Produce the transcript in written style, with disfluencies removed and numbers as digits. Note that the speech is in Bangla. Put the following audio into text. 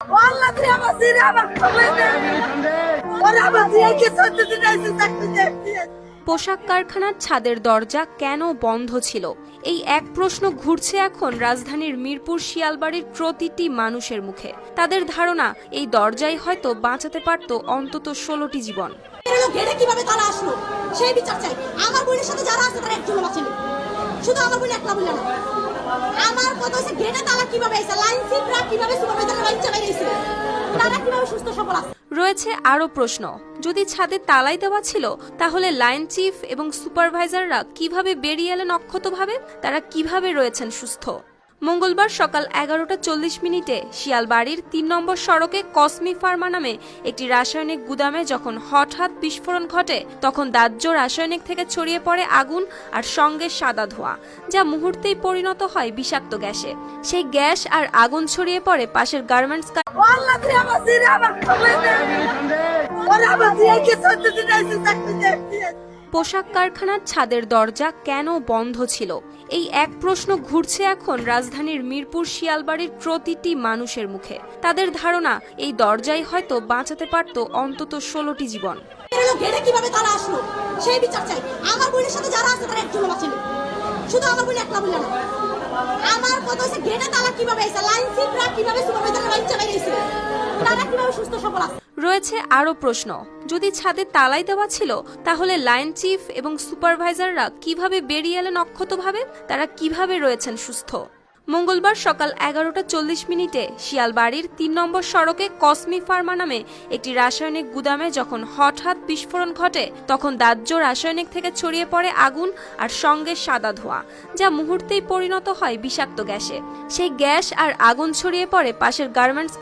والله يا بصير يا بخوينا وانا بصير كسرت الناس تحت পোশাক কারখানার ছাদের দরজা কেন বন্ধ ছিল? এই এক প্রশ্ন ঘুরছে এখন রাজধানীর মিরপুর শিয়ালবাড়ির প্রতিটি মানুষের মুখে। তাদের ধারণা এই দরজাই হয়তো বাঁচাতে পারত অন্তত 16টি জীবন। গেটে কিভাবে তারা আসলো সেই বিচার চাই। আমার বোনের সাথে যারা আছে তারা একজন বাঁচেনি, শুধু আমার বোন একলা বলে না। আমার কথা হচ্ছে গেটে তারা কিভাবে এসে লাইন সিটরা কিভাবে সুপারভাইজারের বাচ্চা বেরিয়েছে, তারা কিভাবে সুস্থ সবল আছে। রয়েছে আরও প্রশ্ন, যদি ছাদে তালাই দেওয়া ছিল তাহলে লাইন চিফ এবং সুপারভাইজাররা কিভাবে বেরিয়ে এলেন অক্ষতভাবে? তারা কিভাবে রয়েছেন সুস্থ? মঙ্গলবার সকাল 11:40 শিয়ালবাড়ির 3 নম্বর সড়কে কসমি ফার্মা নামে একটি রাসায়নিক গুদামে যখন হঠাৎ বিস্ফোরণ ঘটে, তখন দাহ্য রাসায়নিক থেকে ছড়িয়ে পড়ে আগুন আর সঙ্গে সাদা ধোঁয়া, যা মুহূর্তেই পরিণত হয় বিষাক্ত গ্যাসে। সেই গ্যাস আর আগুন ছড়িয়ে পড়ে পাশের গার্মেন্টস والله يا بصير يا بخوينا وانا بصير كسرت الناس تحت পোশাক কারখানার ছাদের দরজা কেন বন্ধ ছিল? এই এক প্রশ্ন ঘুরছে এখন রাজধানীর মিরপুর শিয়ালবাড়ির প্রতিটি মানুষের মুখে। তাদের ধারণা এই দরজাই হয়তো বাঁচাতে পারত অন্তত 16টি জীবন। গেটে কিভাবে তারা আসলো সেই বিচার চাই। আমার বোনের সাথে যারা আছে তারা একজন বাঁচেনি, শুধু আমার বোন একলা বলে না। আমার কথা হচ্ছে গেটে তারা কিভাবে এসে লাইন সিটরা কিভাবে সুপারভাইজারের বাচ্চা বেরিয়েছে, তারা কিভাবে সুস্থ সবল আছে। রয়েছে আরও প্রশ্ন, যদি ছাদে তালাই দেওয়া ছিল তাহলে লাইন চিফ এবং সুপারভাইজাররা কিভাবে বেরিয়ে এলেন অক্ষতভাবে? তারা কিভাবে রয়েছেন সুস্থ? মঙ্গলবার সকাল 11:40 শিয়ালবাড়ির 3 নম্বর সড়কে কসমি ফার্মা নামে একটি রাসায়নিক গুদামে যখন হঠাৎ বিস্ফোরণ ঘটে, তখন দাহ্য রাসায়নিক থেকে ছড়িয়ে পড়ে আগুন আর সঙ্গে সাদা ধোঁয়া, যা মুহূর্তেই পরিণত হয় বিষাক্ত গ্যাসে। সেই গ্যাস আর আগুন ছড়িয়ে পড়ে পাশের গার্মেন্টস